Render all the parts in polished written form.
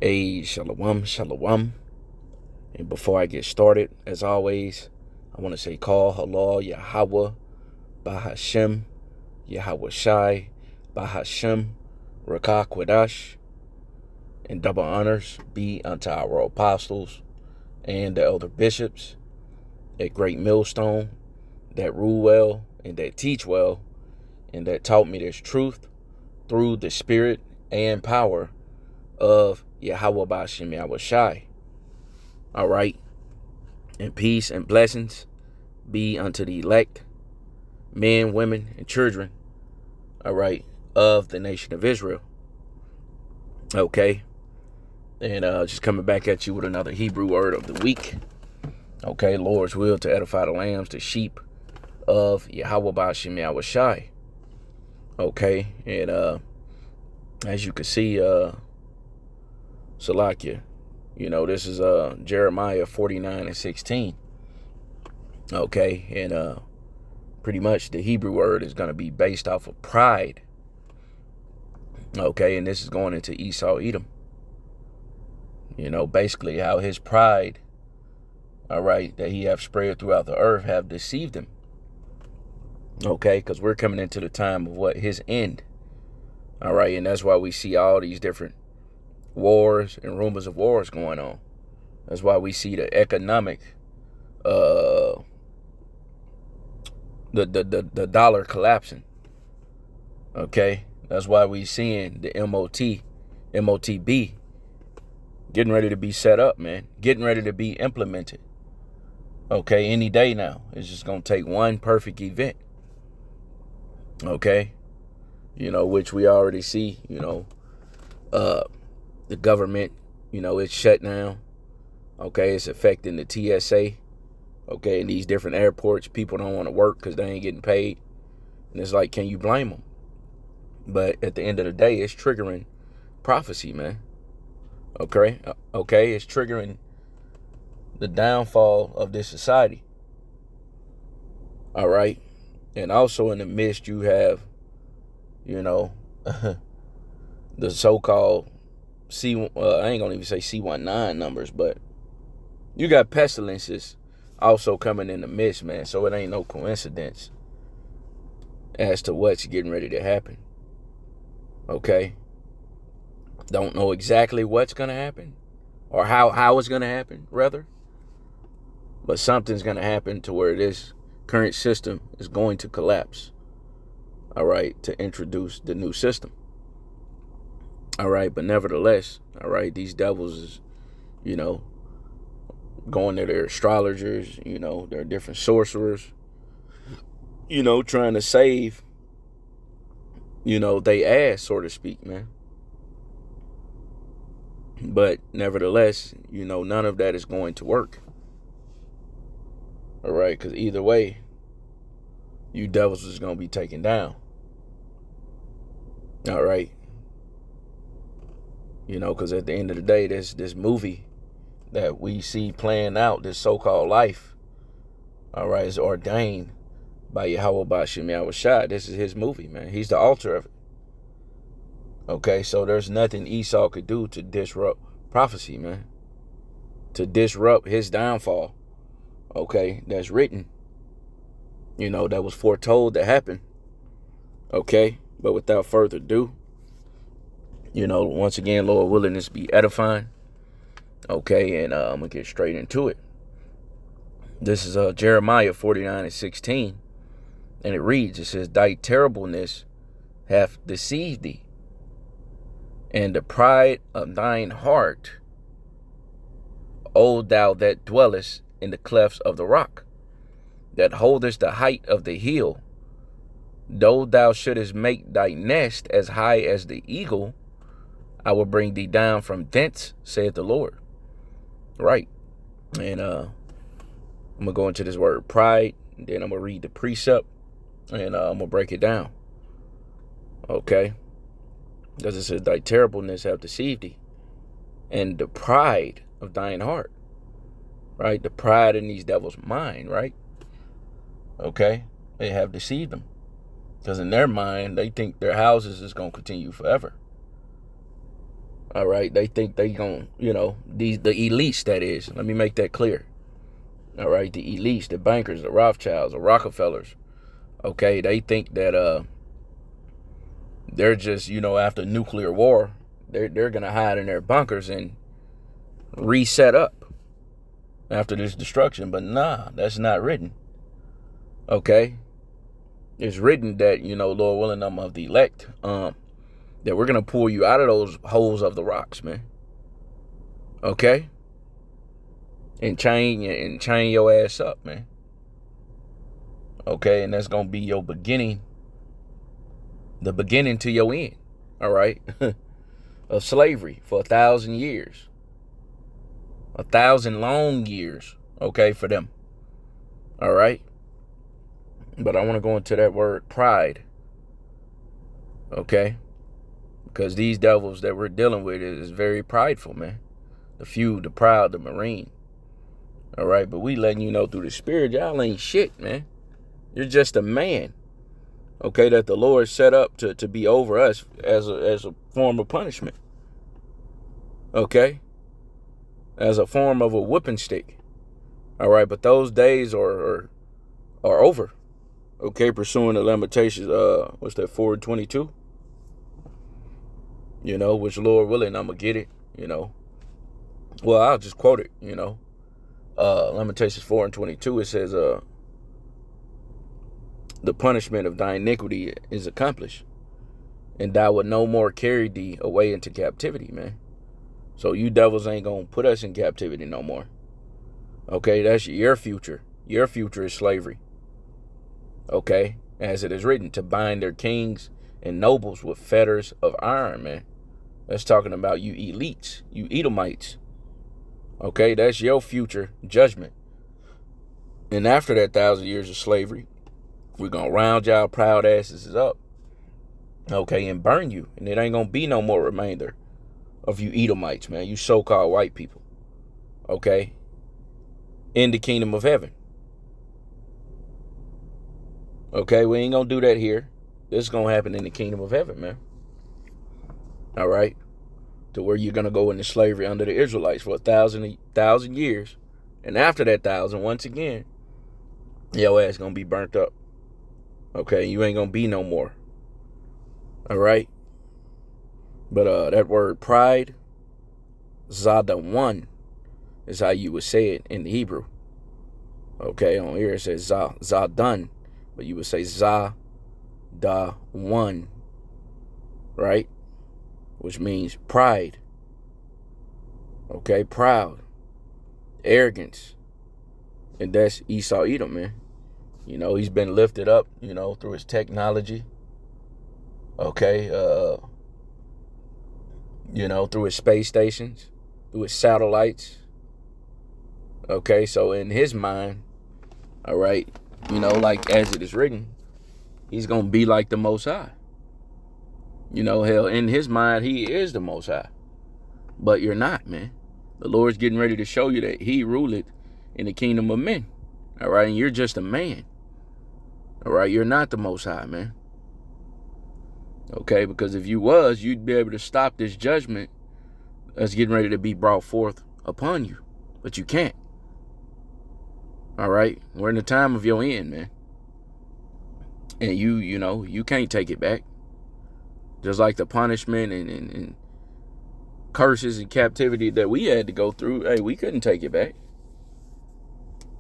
Hey, shalom, shalom. And before I get started, as always, I want to say call halal Yahweh, Bahashem, Yahweh Shai, Bahashem, Rakah Kwadash, and double honors be unto our apostles and the elder bishops, that great millstone, that rule well and that teach well, and that taught me this truth through the spirit and power of Yahweh Bahashem Yahweh Shai. All right. And peace and blessings be unto the elect, men, women, and children, all right, of the nation of Israel. Okay. And just coming back at you with another Hebrew word of the week. Okay. Lord's will to edify the lambs, the sheep of Yahweh Bahashem Yahweh Shai. Okay. And as you can see, Salakia, this is Jeremiah 49:16. Okay, and pretty much the Hebrew word is going to be based off of pride. Okay, and this is going into Esau Edom. Basically how his pride, all right, that he have spread throughout the earth have deceived him. Okay, because we're coming into the time of what? His end. All right, and that's why we see all these different wars and rumors of wars going on. That's why we see the economic, the dollar collapsing. Okay, that's why we seeing the MOTB getting ready to be set up, man, getting ready to be implemented. Okay, any day now. It's just gonna take one perfect event. Okay, which we already see. The government, it's shut down. Okay, it's affecting the TSA. Okay, in these different airports, people don't want to work because they ain't getting paid. And it's like, can you blame them? But at the end of the day, it's triggering prophecy, man. Okay, it's triggering the downfall of this society. All right, and also in the midst, you have, the so-called I ain't gonna even say C19 numbers, but you got pestilences also coming in the midst, man. So it ain't no coincidence as to what's getting ready to happen. Okay. Don't know exactly what's gonna happen or how it's gonna happen, rather. But something's gonna happen to where this current system is going to collapse. All right, to introduce the new system. All right, but nevertheless, all right, these devils is, going to their astrologers, their different sorcerers, trying to save, they ass, so to speak, man. But nevertheless, none of that is going to work. All right, because either way, you devils is going to be taken down. All right. Because at the end of the day, this movie that we see playing out, this so-called life, all right, is ordained by Yahweh Bahashem Yahweh Shai. This is his movie, man. He's the author of it. Okay, so there's nothing Esau could do to disrupt prophecy, man. To disrupt his downfall. Okay, that's written. That was foretold to happen. Okay, but without further ado, once again, Lord willing, this be edifying. Okay, and I'm going to get straight into it. This is Jeremiah 49:16. And it reads, it says, thy terribleness hath deceived thee, and the pride of thine heart, O thou that dwellest in the clefts of the rock, that holdest the height of the hill, though thou shouldest make thy nest as high as the eagle, I will bring thee down from thence, saith the Lord. Right. And I'm going to go into this word pride. Then I'm going to read the precept. And I'm going to break it down. Okay. Because it says, thy terribleness hath deceived thee, and the pride of thine heart. Right. The pride in these devils' mind. Right. Okay. They have deceived them. Because in their mind, they think their houses is going to continue forever. All right. They think they gonna, the elites, that is. Let me make that clear. All right. The elites, the bankers, the Rothschilds, the Rockefellers. Okay. They think that they're just, after nuclear war, they're gonna hide in their bunkers and reset up after this destruction. But nah, that's not written. Okay. It's written that, Lord willing, I'm of the elect, that we're going to pull you out of those holes of the rocks, man. Okay? And chain your ass up, man. Okay? And that's going to be your beginning, the beginning to your end. All right? Of slavery for 1,000 years. 1,000 long years, okay, for them. All right? But I want to go into that word pride. Okay? Because these devils that we're dealing with is very prideful, man. The few, the proud, the marine. All right? But we letting you know through the spirit, y'all ain't shit, man. You're just a man. Okay? That the Lord set up to be over us as a form of punishment. Okay? As a form of a whipping stick. All right? But those days are over. Okay, pursuing the Lamentations, what's that, 4:22? Which Lord willing, I'm going to get it, Well, I'll just quote it, Lamentations 4:22, it says, the punishment of thy iniquity is accomplished, and thou wilt no more carry thee away into captivity, man. So you devils ain't going to put us in captivity no more. Okay, that's your future. Your future is slavery. Okay, as it is written, to bind their kings and nobles with fetters of iron, man. That's talking about you elites, you Edomites. Okay, that's your future judgment. And after that 1,000 years of slavery, we're going to round y'all proud asses up. Okay, and burn you. And it ain't going to be no more remainder of you Edomites, man. You so-called white people. Okay, in the kingdom of heaven. Okay, we ain't going to do that here. This is going to happen in the kingdom of heaven, man. All right? To where you're going to go into slavery under the Israelites for 1,000 years. And after that 1,000, once again, your ass going to be burnt up. Okay, you ain't going to be no more. All right? But that word pride, Zadawan, is how you would say it in the Hebrew. Okay, on here it says Zadan. But you would say Zadawan, right? Which means pride. Okay, proud. Arrogance. And that's Esau Edom, man. He's been lifted up, through his technology. Okay, through his space stations, through his satellites. Okay, so in his mind, all right, like as it is written, he's going to be like the Most High. Hell, in his mind, he is the Most High. But you're not, man. The Lord's getting ready to show you that he ruleth in the kingdom of men. All right, and you're just a man. All right, you're not the Most High, man. Okay, because if you was, you'd be able to stop this judgment that's getting ready to be brought forth upon you. But you can't. All right, we're in the time of your end, man. And you can't take it back. Just like the punishment and curses and captivity that we had to go through, hey, we couldn't take it back.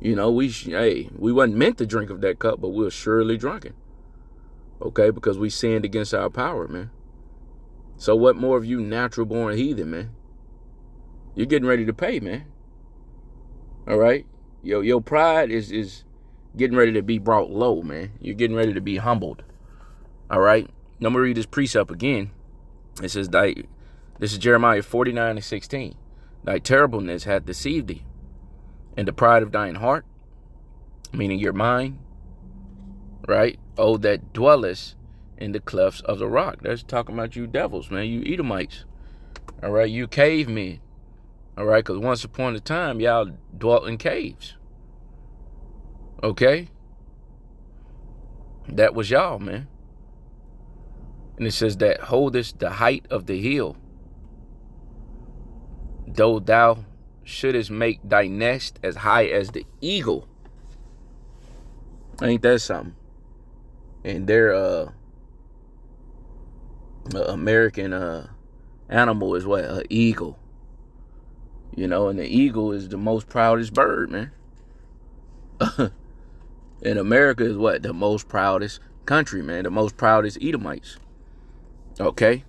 We wasn't meant to drink of that cup, but we were surely drunken. Okay, because we sinned against our power, man. So what more of you natural born heathen, man? You're getting ready to pay, man. All right? Your pride is getting ready to be brought low, man. You're getting ready to be humbled. All right? Now I'm going to read this precept again. It says, this is Jeremiah 49:16. Thy terribleness hath deceived thee, and the pride of thine heart, meaning your mind, right? Oh, that dwellest in the clefts of the rock. That's talking about you devils, man. You Edomites. All right? You cavemen. All right? Because once upon a time, y'all dwelt in caves. Okay? That was y'all, man. And it says that holdest the height of the hill. Though thou shouldest make thy nest as high as the eagle. Ain't that something? And their American animal is what? An eagle. You know, and the eagle is the most proudest bird, man. And America is what? The most proudest country, man. The most proudest Edomites. Okay?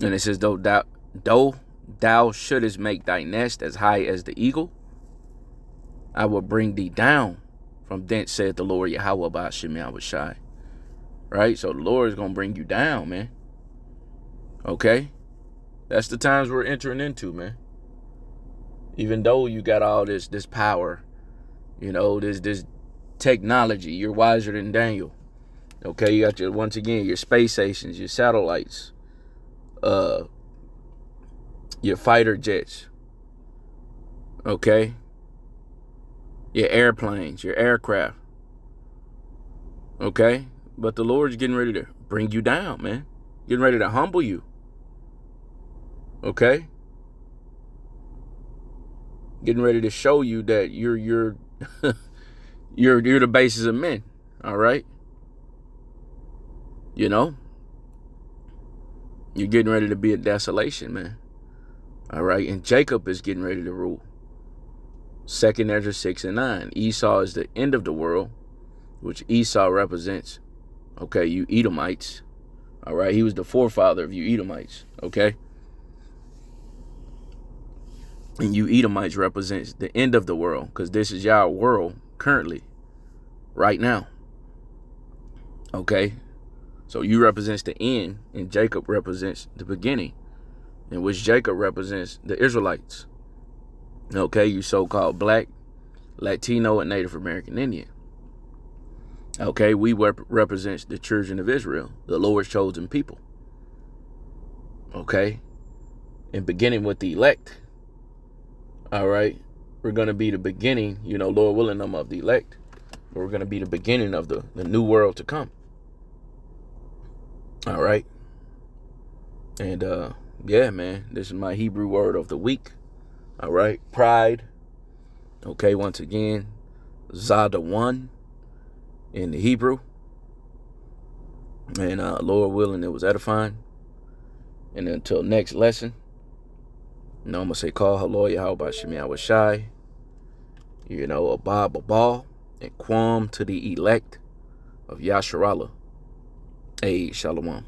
And it says, though thou shouldest make thy nest as high as the eagle, I will bring thee down from thence, saith the Lord Yahweh by Hashem Yahushai. Right? So the Lord is going to bring you down, man. Okay? That's the times we're entering into, man. Even though you got all this power, you know, this technology, you're wiser than Daniel. Okay, you got once again, your space stations, your satellites, your fighter jets, okay, your airplanes, your aircraft, okay, but the Lord's getting ready to bring you down, man, getting ready to humble you, okay, getting ready to show you that you're you're the basis of men, all right, you know, you're getting ready to be a desolation, man. All right, and Jacob is getting ready to rule. 2nd Ezra 6:9. Esau is the end of the world, which Esau represents. Okay, you Edomites. All right, he was the forefather of you Edomites. Okay, and you Edomites represents the end of the world, because this is your world currently, right now. Okay, so you represents the end, and Jacob represents the beginning, in which Jacob represents the Israelites. Okay, you so-called black, Latino, and Native American Indian. Okay, we represent the children of Israel, the Lord's chosen people. Okay, and beginning with the elect. All right, we're going to be the beginning, you know, Lord willing, them of the elect. We're going to be the beginning of the new world to come. All right, and yeah, man, this is my Hebrew word of the week. All right, pride. Okay, once again, Zadawan in the Hebrew. And Lord willing, it was edifying. And until next lesson, you know, I'm going to say, call hello, Yahweh by Hashem Yahushai. You know, Abab Abal, and Quam to the elect of Yasharallah. Hey, Shalom.